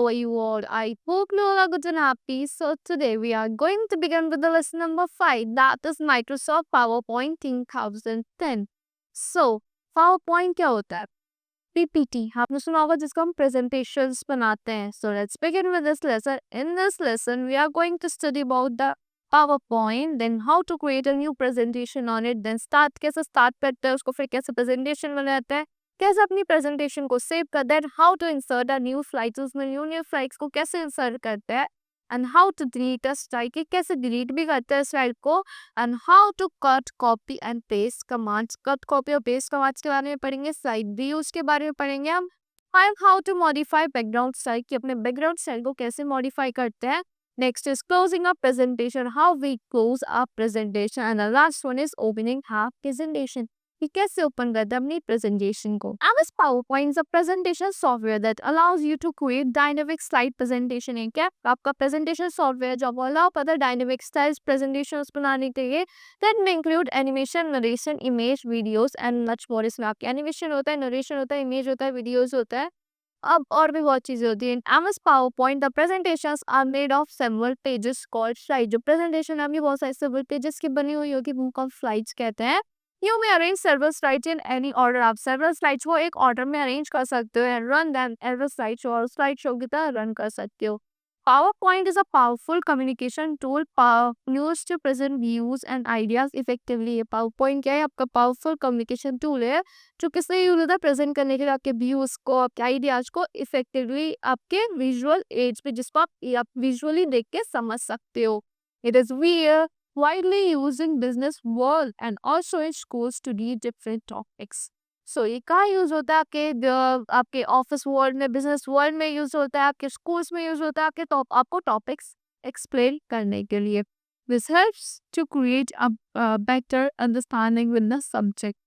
are you all? I hope you all are good and happy. So today we are going to begin with the lesson number 5, that is Microsoft PowerPoint 2010. So PowerPoint क्या होता है? PPT आपने सुना होगा जिसको हम presentations बनाते हैं. So let's begin with this lesson. In this lesson we are going to study about the PowerPoint, then how to create a new presentation on it, then कैसे start करते हैं उसको, फिर कैसे presentation बनाते हैं, कैसे अपनी प्रेजेंटेशन को सेव करते हैं, how to insert a new slides, उसमें न्यू स्लाइड्स को कैसे इंसर्ट करते हैं, and how to delete a slide, कि कैसे डिलीट भी करते हैं स्लाइड को, and how to cut copy and paste commands, cut copy और पेस्ट कमांड्स के बारे में पढ़ेंगे, स्लाइड व्यूज के बारे में पढ़ेंगे हम, and how to modify background style, कि अपने बैकग्राउंड स्टाइल को कैसे मॉडिफाई करते हैं. Next is closing a presentation, how we close a presentation, and the last one is opening a presentation, कि कैसे ओपन करते हैं अपनी प्रेजेंटेशन को. MS PowerPoint is a presentation software that allows you to create dynamic slide presentation. है क्या आपका presentation software जो आपको allow करता है dynamic styles presentations बनाने के लिए, that may include animation, narration, image, videos and much more. इसमें आपके animation होता है, narration होता है, image होता है, videos होता है, अब और भी बहुत चीजें होती हैं. MS PowerPoint the presentations are made of several pages called slides. जो presentation आपकी बहुत सारे several pages की बनी हुई होगी उनको slides कहते हैं. You may arrange several slides in any order. आप several slides को एक order में arrange कर सकते हो and run them as a slideshow और slideshow की तरह run कर सकते हो. PowerPoint is a powerful communication tool used to present views and ideas effectively. ये PowerPoint क्या है? आपका powerful communication tool है जो किससे यूज होता है प्रेजेंट करने के लिए आपके व्यूज को, आपके आइडियाज को इफेक्टिवली आपके विजुअल एज पे, जिसको आप विजुअली देख के समझ सकते हो. It is widely used in business world and also in schools to read different topics. So ये कहाँ यूज होता है? आपके ऑफिस वर्ल्ड में, बिजनेस वर्ल्ड में यूज होता है, आपके स्कूल्स में यूज होता है, आपको टॉपिक्स एक्सप्लेन करने के लिए. This helps to create a better understanding with the subject.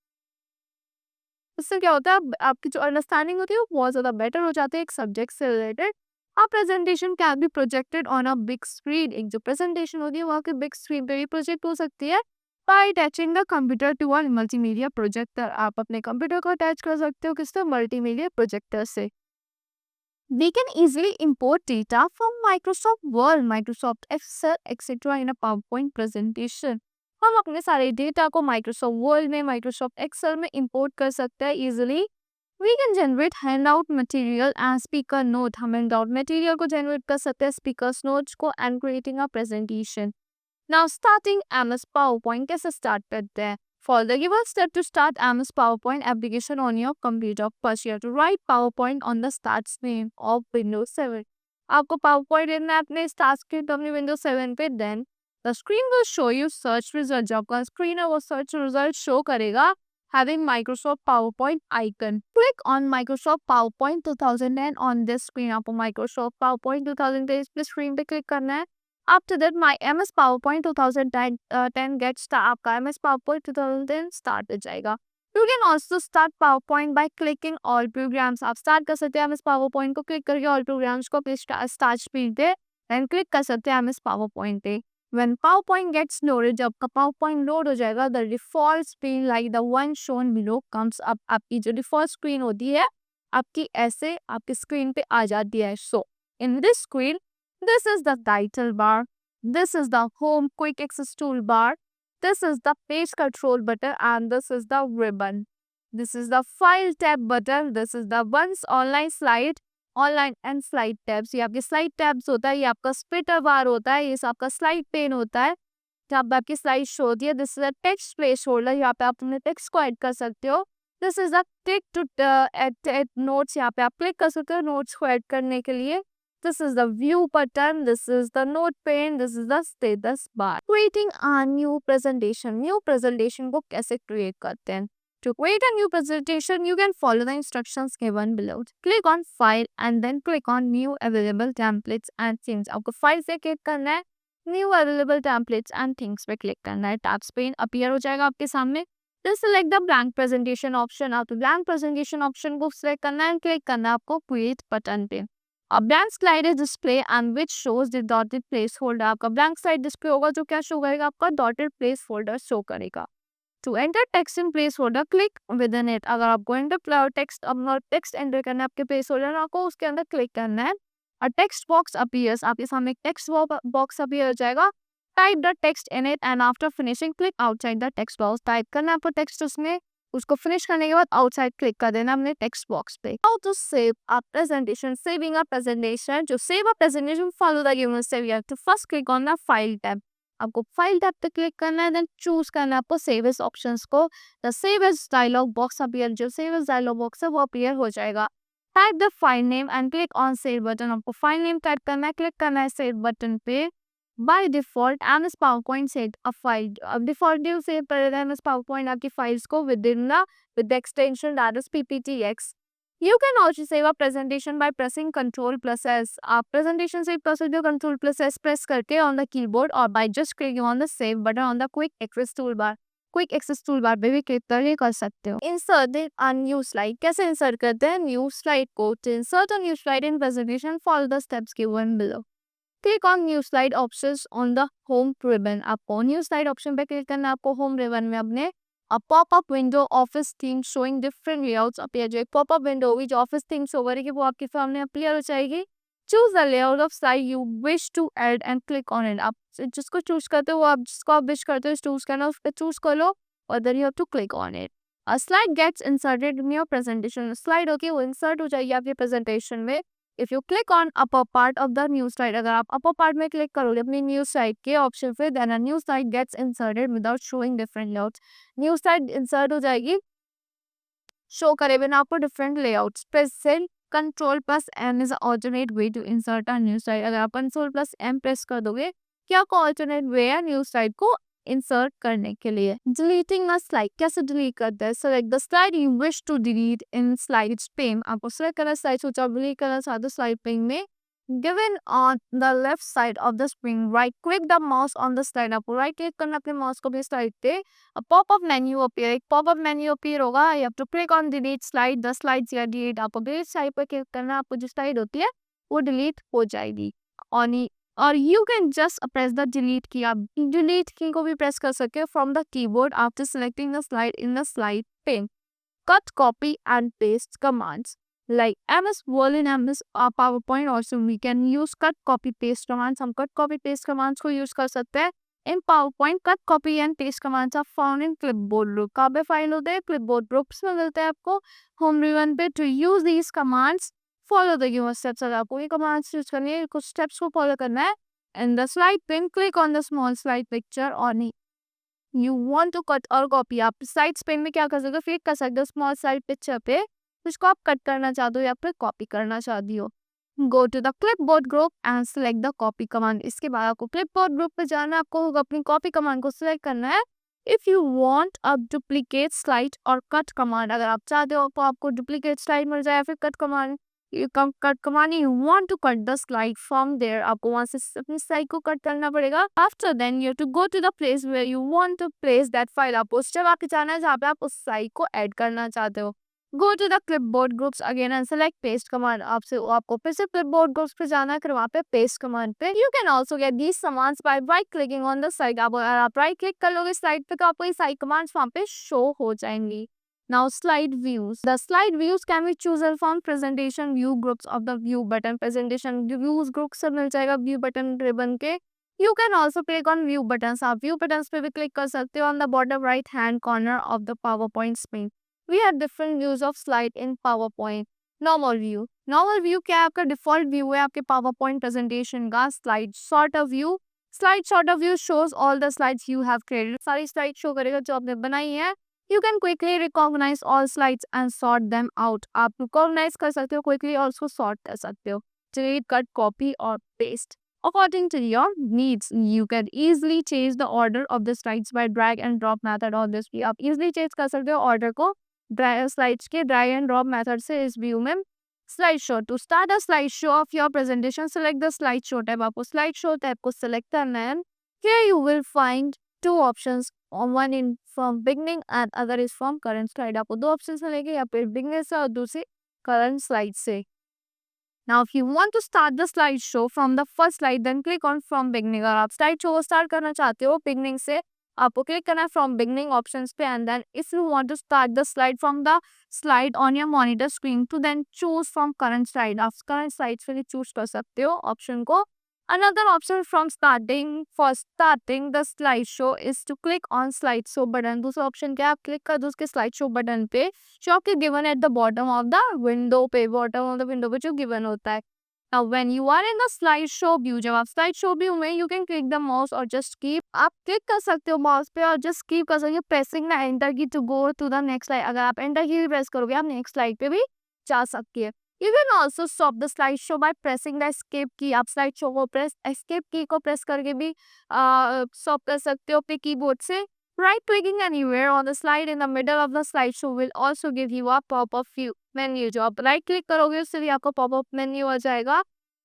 इससे क्या होता है, आपकी जो अंडरस्टैंडिंग होती है वो बहुत ज़्यादा बेटर हो जाती है एक सब्जेक्ट से related. A presentation can be projected on a big screen. एक जो प्रेजेंटेशन होती है वहाँ के बिग स्क्रीन पे भी प्रोजेक्ट हो सकती है by attaching the computer to a multimedia projector. आप अपने कंप्यूटर को अटैच कर सकते हो किससे? मल्टीमीडिया प्रोजेक्टर से. We can easily import data from Microsoft Word, Microsoft Excel, etc. in a PowerPoint presentation. हम अपने सारे डेटा को Microsoft Word में, Microsoft Excel में import कर सकते हैं easily. We can generate handout material and speaker note. हम handout material को generate कर सकते हैं, speakers notes को, and creating a presentation. Now starting MS PowerPoint कैसे start करते हैं? For the given step to start MS PowerPoint application on your computer, first you have to write PowerPoint on the start screen of Windows 7. आपको PowerPoint लिखना है अपने start screen पे अपनी Windows 7 पे. Then the screen will show you search result. जो आपका screen है वो search result show करेगा having Microsoft PowerPoint icon. Click on Microsoft PowerPoint 2010 on this screen. आपको Microsoft PowerPoint 2010 इस screen पे click करना है. After that, my MS PowerPoint 2010 gets आपका MS PowerPoint 2010 start हो जाएगा. You can also start PowerPoint by clicking all programs. आप start कर सकते हैं MS PowerPoint को click करके all programs को अपने start screen पे then click कर सकते हैं MS PowerPoint पे. When PowerPoint gets loaded, जब आपका PowerPoint load हो जाएगा, the default screen like the one shown below comes up. आपकी जो default screen होती है आपकी ऐसे आपकी screen पे आ जाती है. So in this screen, this is the title bar, this is the home quick access toolbar, this is the page control button, and this is the ribbon. This is the file tab button, this is the once online slide, online and slide tabs. ये आपके slide tabs होता है, ये आपका splitter बार होता है, ये आपका स्लाइड पेन होता है जहाँ पे आपकी स्लाइड शो होती है. This is a text place holder, यहाँ पे आप अपने टेक्स्ट को ऐड कर सकते हो. This is a click to add notes, यहाँ पे आप क्लिक कर सकते हो नोट्स को ऐड करने के लिए. This is the view button, this is the note pane, this is the status bar. Creating a new presentation. New presentation को कैसे create करते हैं? To create a new presentation, you can follow the instructions given below. Click on File and then click on New Available Templates and Themes. आपको File से click करना है, New Available Templates and Themes पे click करना है. Tabs pane appear हो जाएगा आपके सामने. Just select the blank presentation option. आपको blank presentation option को select करना है and click करना है आपको Create button पे. A blank slide is display and which shows the dotted placeholder. आपका blank slide display होगा जो क्या show करेगा? आपका dotted placeholder show करेगा. To enter text in placeholder, click within it. अगर आपको enter text enter करना है आपके placeholder को उसके अंदर click करना है अ टेक्स्ट बॉक्स अपीयर्स, आपके सामने एक टेक्स्ट बॉक्स अपीयर हो जाएगा. Type the text in it and after finishing click outside the text box. Type करना है आपको टेक्स्ट उसमें, उसको फिनिश करने के बाद आउटसाइड क्लिक कर देना अपने टेक्स्ट बॉक्स पे. How to save a presentation. Saving a presentation, to save a presentation follow the given step. You have to first click on the file tab. आपको फाइल टैब पे click करना है, then choose करना है आपको save as options को. The save as dialog box appear, जो save as dialog box है वो अपीयर हो जाएगा. Type the file name and click on save button. आपको फाइल नेम टाइप करना है, क्लिक करना है सेव बटन पे. By default MS PowerPoint save a file. अब डिफॉल्ट ड्यू सेव करेगा एमएस पावरपॉइंट आपकी फाइल्स को with the extension that is PPTX. You can also save a presentation by pressing Ctrl+S. आप presentation save कर सकते हो Ctrl+S press करके on the keyboard और by just clicking on the save button on the quick access toolbar. Quick access tool bar पे भी click करके कर सकते हो. Insert a new slide. कैसे इंसर्ट करते हैं न्यू स्लाइड को? To insert a new slide in presentation follow the steps given below. Click on new slide options on the home ribbon. आपको न्यू स्लाइड ऑप्शन पे click करना है. आपको home ribbon में अपने a pop-up window office theme showing different layouts appear. जो एक pop-up window होगी जो office themes over है कि वो आपके सामने appear हो जाएगी. Choose the layout of slide you wish to add and click on it. आप जिसको choose करते हो, आप जिसको आप wish करते हो choose करना, उस पर choose कर लो और then you have to click on it. A slide gets inserted in your presentation. Slide होगी वो insert हो जाएगी आपके presentation में. If you click on upper part of the new slide, अगर आप upper part में click करोगे अपनी new slide के option पे, then a new slide gets inserted without showing different layouts. New slide insert हो जाएगी, show करे बिना आपको different layouts. Press Ctrl+M is an alternate way to insert a new slide. अगर आप Ctrl+M press कर दोगे, क्या आपको alternate way है new slide को insert करने के लिए. Deleting a slide. कैसे delete करते हैं? Select the slide you wish to delete in slides pane. आपको select करना slide सोचा delete करना चाहते हो slide pane में. Given on the left side of the screen, right click the mouse on the slide. आपको right click करना अपने mouse को अपनी slide पे. A pop-up menu appear. एक pop-up menu appear होगा. You have to click on delete slide. The slides या delete. आपको delete slide पे click करना. आपको जो slide होती है वो delete हो जाएगी. और you can just press the delete key. आप delete key को भी press कर सकते हो from the keyboard after selecting the slide in the slide pane. Cut, copy and paste commands. Like MS Word and MS PowerPoint also we can use cut, copy, paste commands. हम cut, copy, paste commands को use कर सकते हैं. In PowerPoint, cut, copy and paste commands are found in clipboard group. कहाँ पे file होते हैं? clipboard groups में मिलते हैं आपको. Home ribbon पे to use these commands, follow the given steps. अगर आपको ये commands use करनी है, कुछ steps को follow करना है. And the slide pane, click on the small slide picture on it. You want to cut or copy. आप slides pane में क्या कर सकते हो? क्लिक कर सकते हो small slide picture पे, जिसको आप कट करना चाहते हो या फिर कॉपी करना चाहती हो. Go to the clipboard group and select the copy command. इसके बाद आपको clipboard group पे जाना है. आपको अपनी copy command को select करना है. If you want a duplicate slide or cut command, अगर आप चाहते हो तो आपको duplicate slide मिल जाए या फिर cut command, cut command you want to cut the slide from there. आपको वहाँ से अपनी slide को cut करना पड़ेगा. After then you have to go to the place where you want to place that file. आपको उस जगह पे जाना है जहाँ पे आप उस slide को add करना चाहते हो. Go to the clipboard groups again and select paste command. आपको फिर से clipboard groups पे जाना है, फिर वहाँ पे paste command पे. You can also get these commands by right clicking on the slide. अगर आप right click कर लोगे slide पे तो आपको ये सारी commands वहाँ पे show हो जाएंगी. Now slide views. The slide views can be chosen from presentation view groups of the view button. Presentation views group से मिल जाएगा view button ribbon के. You can also click on view buttons. आप view buttons पे भी click कर सकते हो on the bottom right hand corner of the PowerPoint screen. We have different views of slide in PowerPoint. Normal view. Normal view क्या है? आपका default view है आपके PowerPoint presentation का. Slide sorter view. Slide sorter view shows all the slides you have created. सारी slide show करेगा जो आपने बनाई है. You can quickly recognize all slides and sort them out. आप recognize कर सकते हो quickly और उसको sort कर सकते हो. Delete, cut, copy और paste. According to your needs, you can easily change the order of the slides by drag and drop method on this view. आप easily change कर सकते हो order को slides के drag and drop method से इस view में. Slideshow. To start a slideshow of your presentation, select the slideshow tab. आपको slideshow tab को select करना है. Here you will find two options. One in from beginning and other is from current slide. आपको दो options मिलेंगे, या फिर beginning से और दूसरी current slide से. Now if you want to start the slideshow from the first slide, then click on from beginning. अगर आप slideshow को start करना चाहते हो beginning से, आपको क्लिक करना है फ्रॉम बिगनिंग ऑप्शंस पे and then if you want to start the slide from the slide on your monitor screen to then choose from current slide. आप करंट स्लाइड से चूज कर सकते हो ऑप्शन को। Another option from starting the slideshow is to click on slideshow button। दूसरा option क्या है, आप क्लिक कर दो उसके slideshow बटन पे जो आपके given at the bottom of the window पे, bottom of the window पे जो given होता है। Now when you are in the slideshow view, जब आप slideshow view में you can click the mouse और just keep, आप क्लिक कर सकते हो माउस पे और just keep कर सकते हो pressing the enter key to go to the next slide। अगर आप enter की प्रेस करोगे आप next slide पे भी जा सकती है। You can also stop the slideshow by pressing the escape key। आप slideshow को escape key को press करके भी stop कर सकते हो अपने keyboard से। Right clicking anywhere on the slide in the middle of the slideshow will also give you a pop-up menu। जो आप right click करोगे उससे भी आपको pop-up menu आ जाएगा।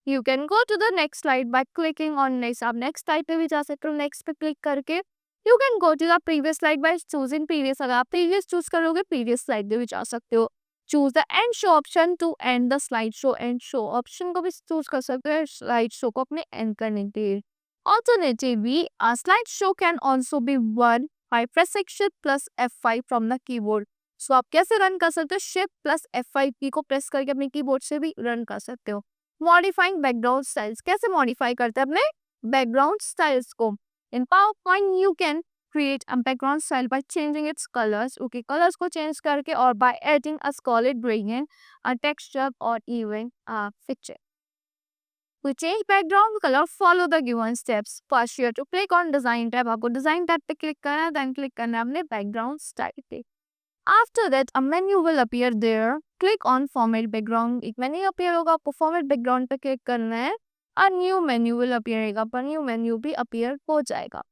You can go to the next slide by clicking on next। आप next slide पे भी जा सकते हो next पे click करके। You can go to the previous slide by choosing previous। अगर आप previous choose करोगे previous slide पे भी जा सकते हो। Choose the end show option to end the slide show. End show option को भी चूज कर सकते हैं स्लाइड शो को अपने एंड करने के लिए। Alternatively a slideshow can also be run by pressing shift plus F5 from the keyboard। सो आप कैसे रन कर सकते हो, शिफ्ट प्लस F5 की को प्रेस करके अपने कीबोर्ड से भी रन कर सकते हो। मॉडिफाइंग बैकग्राउंड स्टाइल्स, कैसे मॉडिफाई करते हैं अपने बैकग्राउंड स्टाइल्स को। In PowerPoint you can create a background style by changing its colors। okay, colors को change करके और by adding a solid gradient, a texture or even a picture। to change background color follow the given steps। first you have to click on design tab। आपको design tab पे click करना है, then click करना है अपने background style पे। after that a menu will appear there। click on format background। एक menu appear होगा, आपको format background पे click करना है। a new menu will appear होगा, पर new menu भी appear हो जाएगा।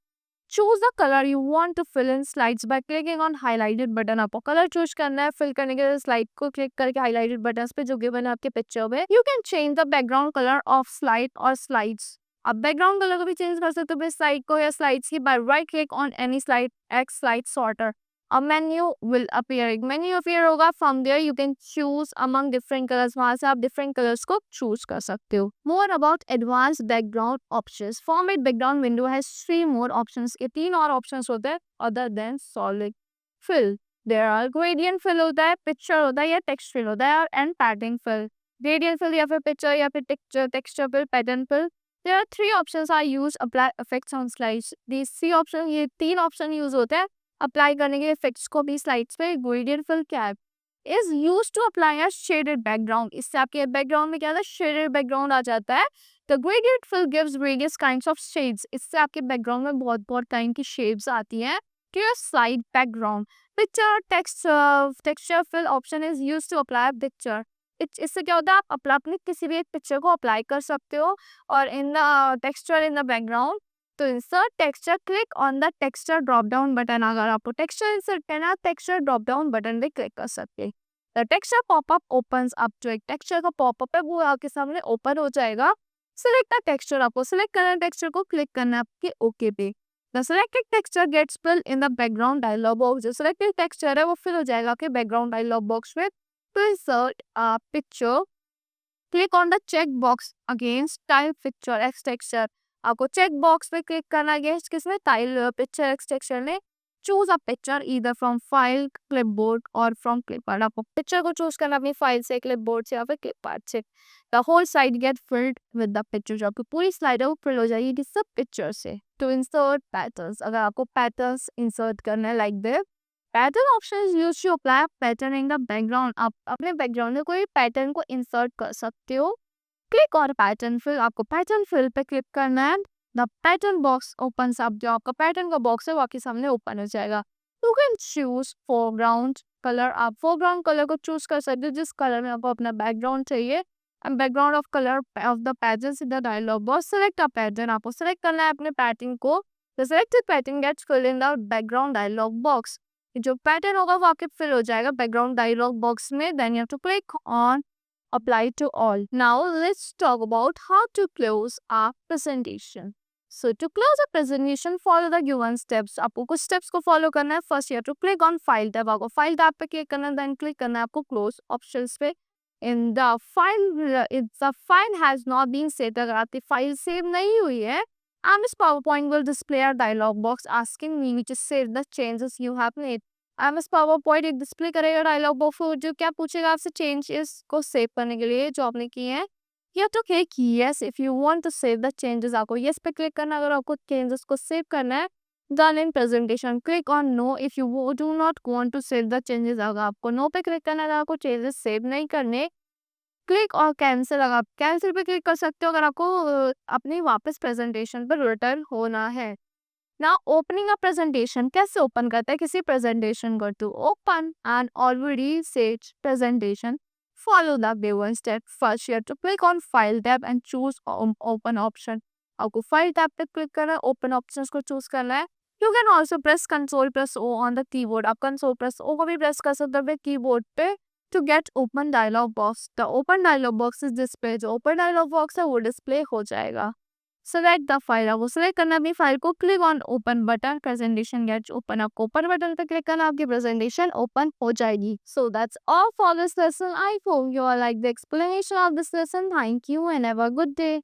Choose the color you want to fill in slides by clicking on highlighted button। आपको कलर चूज करना है फिल करने के लिए स्लाइड को क्लिक करके हाईलाइटेड बटन्स पे जो गिवन है आपके पिक्चर में। You can change the background colour of slide और स्लाइड्स। आप बैकग्राउंड कलर को भी चेंज कर सकते हो स्लाइड को या स्लाइड्स की by right click on any slide ex slide sorter. A menu will appear। एक मेन्यू अपीयर होगा, from there you can choose among different colours. वहां से आप डिफरेंट कलर्स को चूज कर सकते हो। More about advance background options. Format background window has 3 more options. ये 3 और ऑप्शंस होते हैं other than solid fill. There are gradient fill होता है, पिक्चर होता है या टेक्स्ट फिल होता है and pattern fill. Gradient fill या फिर पिक्चर या फिर texture fill, pattern fill. There are 3 options are used apply effects on slides। These 3 options, ये 3 ऑप्शन यूज होते हैं अप्लाई करने के इफेक्ट्स को भी स्लाइड्स पे। ग्रेडियंट फिल क्या है, is use to apply a shaded background. इससे आपके बैकग्राउंड में क्या होता है, शेडेड बैकग्राउंड आ जाता है। The gradient fill gives various kinds of shades. इससे आपके बैकग्राउंड में बहुत बहुत काइंड की शेड्स आती हैं to your slide background. Picture texture fill option is use to apply picture. इससे क्या होता है, आप अपने किसी भी एक पिक्चर को अप्लाई कर सकते हो और in the texture in the background. तो insert texture, click on the texture drop down button. अगर आपको टेक्सचर इंसर्ट करना है टेक्सचर ड्रॉप डाउन बटन पे क्लिक कर सकते हैं। The texture popup opens up. जो एक टेक्सचर का पॉपअप है वो आपके सामने ओपन हो जाएगा। सिलेक्ट द टेक्सचर, आपको सिलेक्ट करना है टेक्सचर को, क्लिक करना है आपके ओके पे। The selected texture gets filled in the background dialog box. जो सिलेक्टेड टेक्सचर है वो फिल हो जाएगा आपके बैकग्राउंड डायलॉग बॉक्स में। To insert a picture, click on the check box against tile picture X texture। आपको check box पे click करना है किसमें, टाइल पिक्चर एक्स टेक्सचर में। Choose a picture either from file, clipboard और from clip art. आपको picture को choose करना अपनी फाइल से, क्लिपबोर्ड से या फिर क्लिपआर्ट से। The whole slide get filled with the picture. जो आपकी पूरी स्लाइड है वो फिल हो जाएगी किस सब पिक्चर से। टू इंसर्ट पैटर्न्स, अगर आपको पैटर्न्स इंसर्ट करना है like this, pattern option is used to apply pattern in the background. आप अपने बैकग्राउंड में कोई पैटर्न को इंसर्ट कर सकते हो। क्लिक और पैटर्न फिल, आपको पैटर्न फिल पे क्लिक करना है। The pattern box opens up. जो आपका पैटर्न का बॉक्स है वो आपके सामने ओपन हो जाएगा। You can choose foreground colour. आप फोरग्राउंड कलर को चूज कर सकते हो जिस कलर में आपको अपना बैकग्राउंड चाहिए। And background of colour of the pattern in the dialog box. Select a pattern, आपको सेलेक्ट करना है अपने पैटर्न को। The selected pattern gets filled in the background dialog box. जो पैटर्न होगा वो आपके फिल हो जाएगा बैकग्राउंड डायलॉग बॉक्स में। Then you have to click on apply to all। Now let's talk about how to close a presentation। So to close a presentation, follow the given steps। आपको कुछ steps को follow करना है। First you have to click on file tab। आपको file tab पे click करना है, then click करना है आपको close options पे। In the file, if the file has not been saved, अगर आपकी file save नहीं हुई है MS PowerPoint will display a dialog box asking me to save the changes you have made. MS PowerPoint एक display करेगा dialogue box और जो क्या पूछेगा आपसे चेंजेस को सेव करने के लिए जो आपने किए हैं. You have to click yes if you want to save the changes. आपको yes पे क्लिक करना अगर आपको changes को सेव करना है. Done in presentation. Click on no if you do not want to save the changes. अगर आपको no पे क्लिक करना है अगर आपको changes सेव नहीं करने. क्लिक और कैंसिल अगर आप कैंसिल पे क्लिक कर सकते हो अगर आपको अपनी वापस प्रेजेंटेशन पर रिटर्न होना है. ना ओपनिंग अ प्रेजेंटेशन कैसे ओपन करते हैं किसी प्रेजेंटेशन को to open and already saved presentation. Follow the given step. First, you have to click on File tab and choose Open option. आपको File tab पे क्लिक करना है, Open options को चूज करना है. You can also press Ctrl plus O on the keyboard. आप Ctrl plus O को भी प्रेस कर सकते हो कीबोर्ड पे to get open dialog box. The open dialog box is display. जो open dialog box है वो display हो जाएगा. Select the file. आपको select करना है फाइल को. Click on open button. Presentation gets open. आपको open button पे click करना आपकी presentation open हो जाएगी. So that's all for this lesson. I hope you all like the explanation of this lesson. Thank you and have a good day.